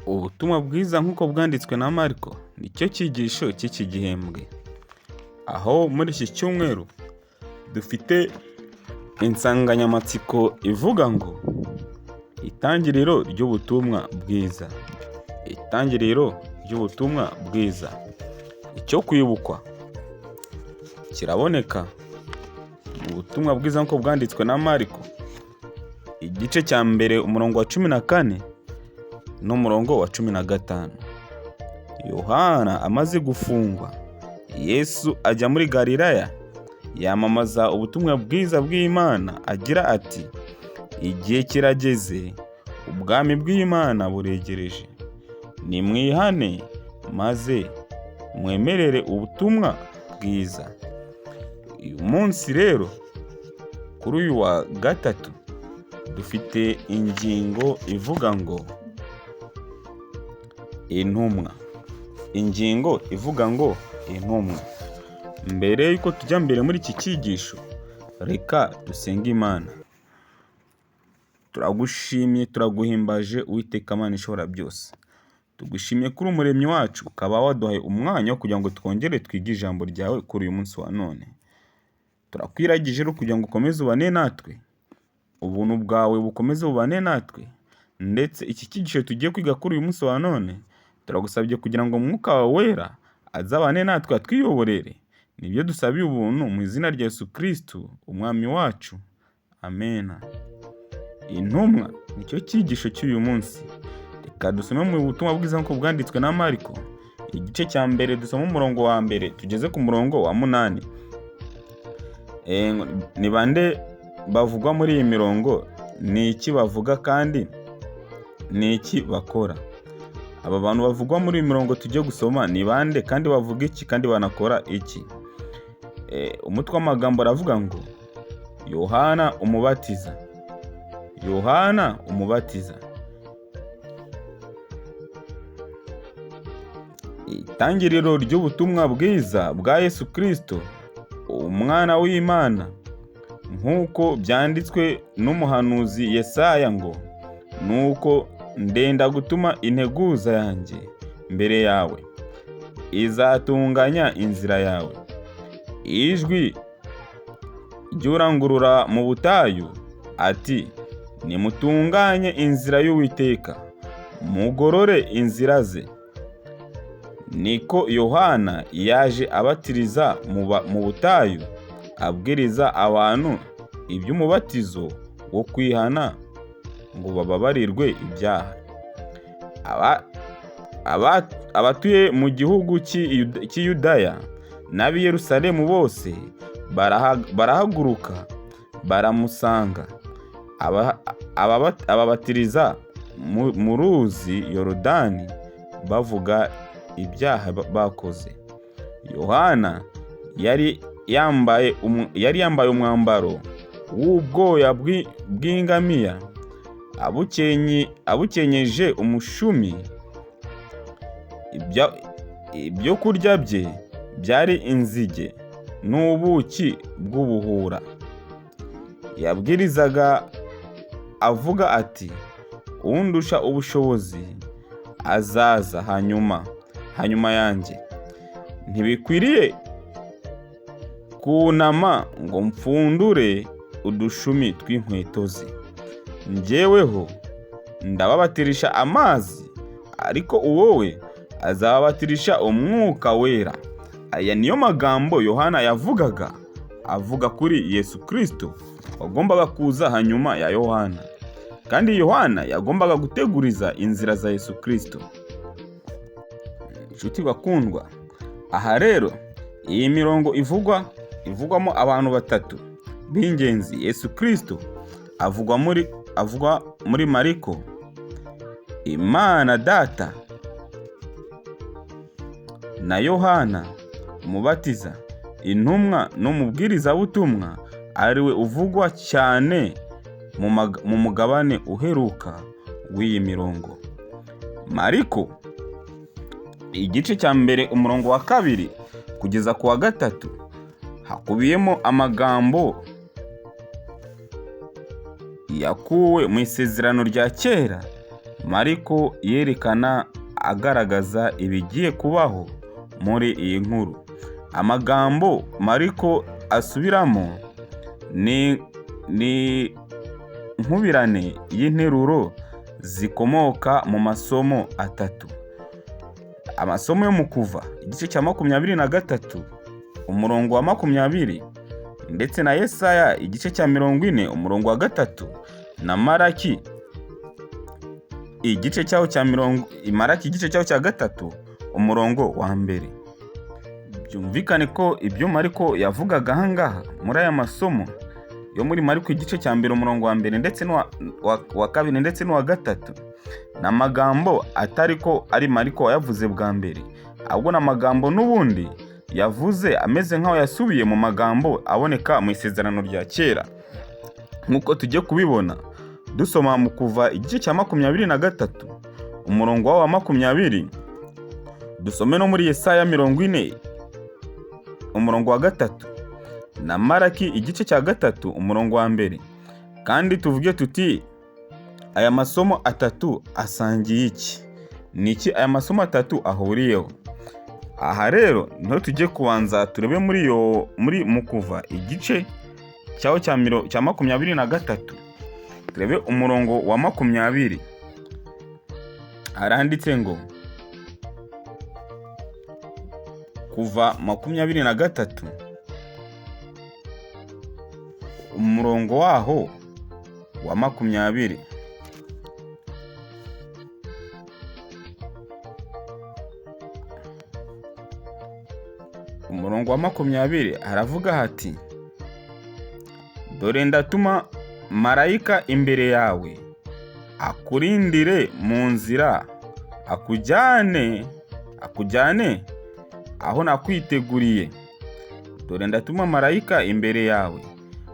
Ubutumwa bwiza nk'uko bwanditswe na Mariko nicyo cyigisho cy'iki gihembwe, aho muri iki cyumweru dufite insanganyamatsiko ivuga ngo itangiriro ry'ubutumwa bwiza. Itangiriro ry'ubutumwa bwiza. Icyo kwibukwa kiraboneka mu butumwa bwiza nk'uko bwanditswe na Mariko, igice cya mbere umurongo wa 14 n'umurongo wa 15. Yohana amaze gufungwa, Yesu ajya muri Galilaya yamamaza ubutumwa bwiza bw'Imana agira ati, igihe kirageze, ubwami bw'Imana buregereje, nimwihane maze mwemerere ubutumwa bwiza. Uyu munsi rero kuri uyu wa gatatu dufite ingingo ivuga ngo intumwa. Ingingo ivuga ngo intumwa. Mbere yuko tujya mbere muri iki cyigisho, reka dusenge Imana. Turagushimye, turaguhimbaje Uwiteka Mana ishobora byose. Tugushimye kuri umuremyi wacu, ukaba waduhaye umwanya wo kugira ngo twongere twige ijambo ryawe kuri uyu munsi wa none. Turakwiragije rero kugira ngo ukomeze ubane natwe, ubuntu bwawe bukomeze bubane natwe, ndetse iki cyigisho tugiye kwiga kuri uyu munsi wa none turagusabye kugira ngo Mwuka wawe wera azabane natwe atwiyoborere. Nibyo dusabiye ubuntu mu izina rya Yesu Kristo umwami wacu, amena. Intumwa nicyo cyigisho cy'uyu munsi. Reka dusome mu butumwa bwiza nk'uko bwanditswe na Mariko, igice cya mbere dusoma umurongo wa mbere tugeze ku murongo wa 8. Ni bande bavugwa muri iyi mirongo? Ni iki bavuga kandi ni iki bakora? Aba bantu bavugwa muri iyi mirongo tugiye gusoma ni bande kandi bavuga iki kandi banakora iki? Umutwe w'amagambo aravuga ngo Yohana umubatiza. Yohana umubatiza. Itangiriro ry'ubutumwa bwiza bwa Yesu Kristo, umwana w'Imana, nk'uko byanditswe n'umuhanuzi Yesaya ngo, nuko ndenda gutuma integuza yanjye mbere yawe, izatunganya inzira yawe. Ijwi ry'urangurura mu butayu ati, nimutunganye inzira y'Uwiteka, mugorore inzira ze. Niko Yohana yaje abatiriza mu butayu, abwiriza abantu iby'umubatizo wo kwihana ngo bababarirwe ibyaha. Abatuye mu gihugu cy'i Yudaya n'ab'i Yerusalemu bose barahaguruka baramusanga, ababatiriza mu ruzi Yorodani bavuga ibyaha bakoze. Yohana yari yambaye umwambaro w'ubwoya bw'ingamiya, abukenyeje umushumi. Ibyo kurya bye byari inzige n'ubuki bw'ubuhura. Yabwirizaga avuga ati, undusha ubushobozi azaza hanyuma yanjye, ntibikwiriye kunama ngo mpfundure udushumi tw'inkweto ze. Njyeweho ndababatirisha amazi, ariko wowe azababatirisha umwuka wera. Aya niyo magambo Yohana yavugaga, avuga kuri Yesu Kristo wagombaga kuza hanyuma ya Yohana, kandi Yohana yagombaga guteguriza inzira za Yesu Kristo. Inshuti bakundwa, aha rero iyi mirongo ivugwamo abantu batatu b'ingenzi. Yesu Kristo avugwa muri Mariko, Imana Data, na Yohana umubatiza, intumwa n'umubwirizabutumwa, ariwe uvugwa cyane mu mugabane uheruka w'iyi mirongo. Mariko igice cya mbere umurongo wa 2 kugeza ku wa 3 hakubiyemo amagambo yakuwe mu isezerano rya kera Mariko yerekana agaragaza ibigiye kubaho muri iyi nkuru. Amagambo Mariko asubiramo ni nkubirane y'interuro zikomoka mu masomo atatu. Amasomo yo mu Kuva igice cya 23 umurongo wa 20, ndetse na Yesaya igice cya 40 umurongo wa 3, na Maraki igice cyaho cya 3 umurongo wa 1. Byumvikane ko ibyo Mariko yavugaga ahangaha muri aya masomo yo muri Mariko igice cya 1 umurongo wa 2 ndetse wa 2 ndetse n'uwa 3 n'amagambo atari ko ari Mariko yavuze bwa mbere, ahubwo n'amagambo n'ubundi yavuze ameze nk'aho yasubiye mu magambo aboneka mu isezerano rya kera. Nk'uko tujye kubibona dusoma mu Kuva igice cya 23 umurongo wa 20, dusome no muri Yesaya 40 umurongo wa 3, na Maraki igice cya 3 umurongo wa 2, kandi tuvuge tuti aya masomo atatu asangiye iki? Niki aya masomo atatu ahuriyeho? Aha rero niho tujye kubanza turebe muri mu Kuva igice cyaho cya 23 turebe umurongo wa 20. Haranditse ngo Kuva 23 umurongo waho wa 20. Umurongo wa 20 haravuga hati: dore ndatuma marayika imbere yawe akurindire mu nzira, akujyane aho nakwiteguriye. Dore ndatuma marayika imbere yawe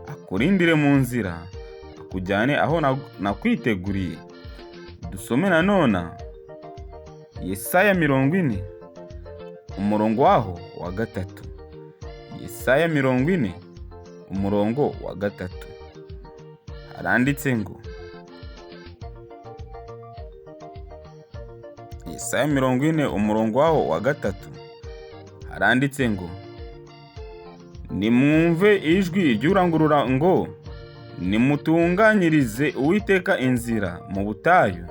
akurindire mu nzira, akujyane aho nakwiteguriye. Dusome nanone Yesaya 40 umurongo waho wa 3. Yesaya 40 umurongo wa 3 haranditse ngo Yesaya 40 umurongo waho wa 3 haranditse ngo nimwumve ijwi ry'urangurura ngo nimutunganyirize Uwiteka inzira mu butayu,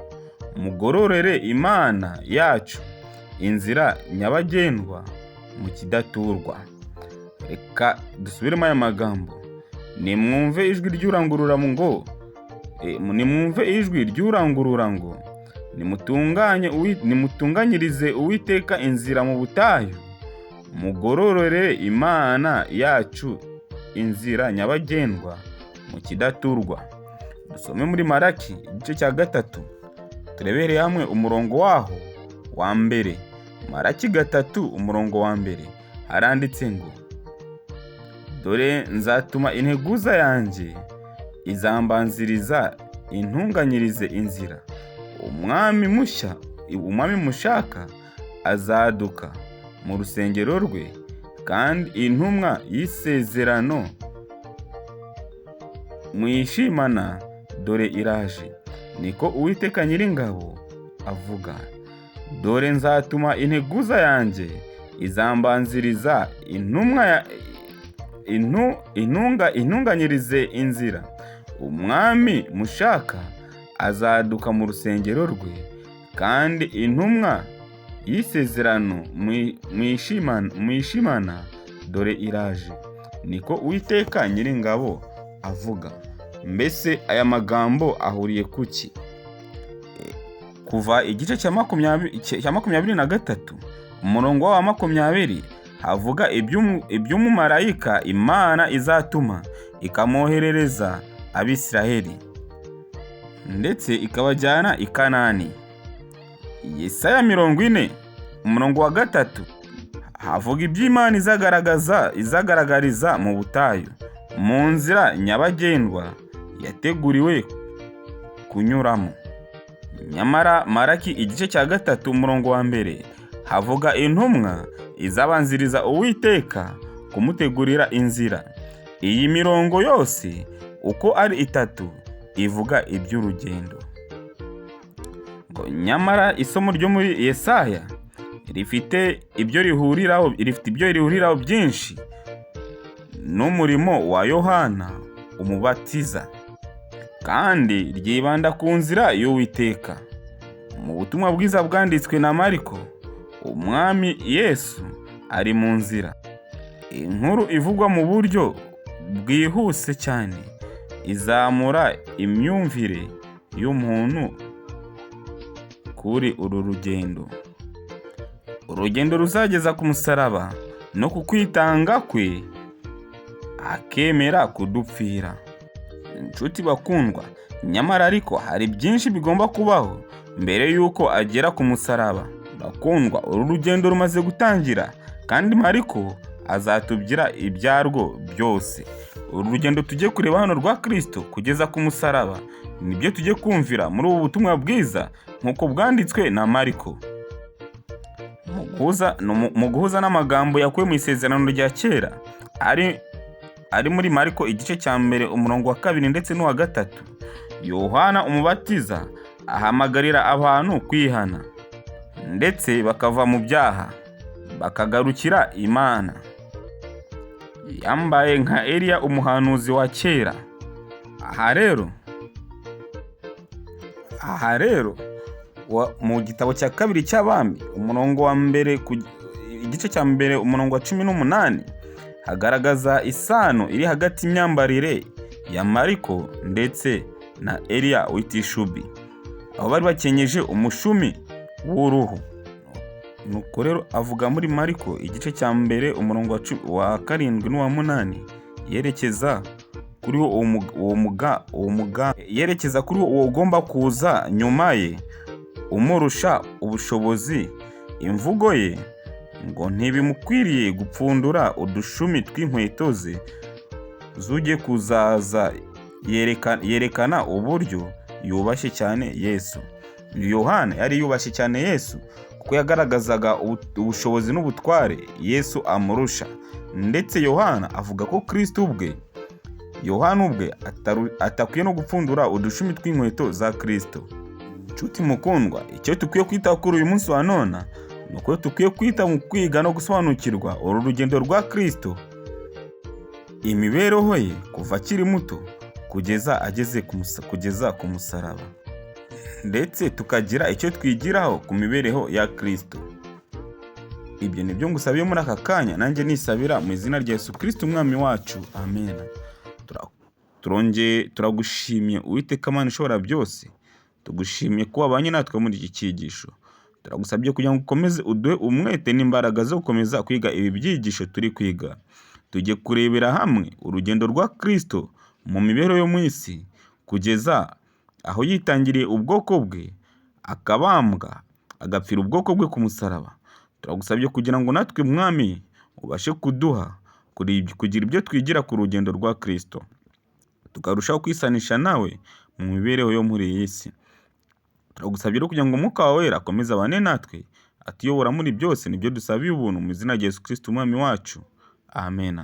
mugororere Imana yacu inzira nyabagendwa mu kidaturwa. Reka dusubiremo aya magambo. Nimwumve ijwi ry'urangurura ngo nimutunganyirize Uwiteka inzira mu butayu, mugororere Imana yacu inzira nyabagendwa mu kidaturwa. Dusome muri Maraki igice cya 3 turebere hamwe umurongo waho wa 1. Maraki 3 umurongo wa 1 haranditse ngo dore nzatuma integuza yanjye izambanziriza intunganyirize inzira, umwami mushaka azaduka mu rusengero rwe, kandi intumwa y'isezerano mwishimana dore iraje, niko Uwiteka Nyiringabo avuga. Dore nzatuma integuza yanjye izambanziriza intunganyirize inzira, umwami mushaka azaduka mu rusengero rwe, kandi intumwa y'isezerano mwishimana dore iraje, niko Uwiteka Nyiringabo avuga. Mbese aya magambo ahuriye kuki? Kuva igice cya 23 umurongo wa 20 havuga iby'umumarayika Imana izatuma ikamwoherereza Abisiraheli ndetse ikabajyana i Kanani. Yesaya 40 umurongo wa 3 havuga iby'Imana izagaragariza mu butayu, mu nzira nyabagendwa yateguriwe kunyuramo. Nyamara Maraki igice cya 3 umurongo wa 1 havuga intumwa izabanziriza Uwiteka kumutegurira inzira. Iyi mirongo yose uko ari 3 ivuga iby'urugendo. ngo nyamara isomo ryo muri Yesaya rifite ibyo rihuriraho byinshi n'umurimo wa Yohana umubatiza, kandi ryibanda ku nzira y'Uwiteka. Mu butumwa bwiza bwanditswe na Mariko, umwami Yesu ari mu nzira. Inkuru ivugwa mu buryo bwihuse cyane izamura imyumvire y'umuntu kuri uru rugendo. Urugendo ruzageza ku musaraba no ku kwitanga kwe, akemera kudupfira. Inshuti bakundwa, nyamara ariko hari byinshi bigomba kubaho mbere y'uko agera ku musaraba. Bakundwa, uru rugendo rumaze gutangira, kandi Mariko azatubwira ibyarwo byose. Uru rugendo tujye kureba hano rwa Kristo kugeza ku musaraba nibyo tujye kumvira muri ubu butumwa bwiza nk'uko bwanditswe na Mariko. Mu guhuza n'amagambo yakuwe mu isezerano rya kera ari muri Mariko igice cya mbere umurongo wa 2 ndetse n'uwa 3, Yohana umubatiza ahamagarira abantu kwihana ndetse bakava mu byaha bakagarukira Imana. Yambaye nka Eliya umuhanuzi wa kera. Aha rero mu gitabo cya 2 cy'Abami umurongo wa mbere igice cya mbere umurongo wa 18 hagaragaza isano iri hagati y'imyambarire ya Mariko ndetse na Eliya w'itishubi, aho bari bakenyeje umushumi w'uruhu. Nuko rero avuga muri Mariko igice cya mbere umurongo wa 7 n'uwa 8 yerekeza kuri uwo ugomba kuza nyuma ye umurusha ubushobozi. Imvugo ye ngo ntibimukwiriye gupfundura udushumi tw'inkweto ze zujye kuzaza, yerekana uburyo yubashye cyane Yesu. Yohana yari yubashye cyane Yesu kuko yagaragazaga ubushobozi n'ubutware Yesu amurusha, ndetse Yohana avuga ko Yohana ubwe atakwiye no gupfundura udushumi tw'inkweto za Kristo. Inshuti mukundwa, icyo tukwiye kwita kuri uyu munsi wa none nuko tukwiye kwita mu kwiga no gusobanukirwa uru rugendo rwa Kristo, imibereho ye kuva akiri muto kugeza ku musaraba, ndetse tukagira icyo twigiraho ku mibereho ya Kristo. Ibyo nibyo ngusabiye muri aka kanya, nanjye nisabira mu izina rya Yesu Kristo umwami wacu, amen. Turagushimye Uwiteka Mana ishobora byose, tugushimye kuba wabanye natwe muri iki cyigisho. Turagusabye kugira ngo ukomeze uduhe umwete n'imbaraga zo gukomeza kwiga ibi byigisho turi kwiga. Tujye kurebera hamwe urugendo rwa Kristo mu mibereho yo mu isi kugeza aho yitangiriye ubwoko bwe, akabambwa, agapfira ubwoko bwe ku musaraba. Turagusabye kugira ngo natwe mwami ubashe kuduha kugira ibyo twigira ku rugendo rwa Kristo, tukarushaho kwisanisha nawe mu mibereho yo muri iyi si. Turagusabye kugira ngo Umwuka wawe wera akomeze abane natwe, atuyobora muri byose. Nibyo dusabiye ubuntu mu izina rya Yesu Kristo umwami wacu, amen.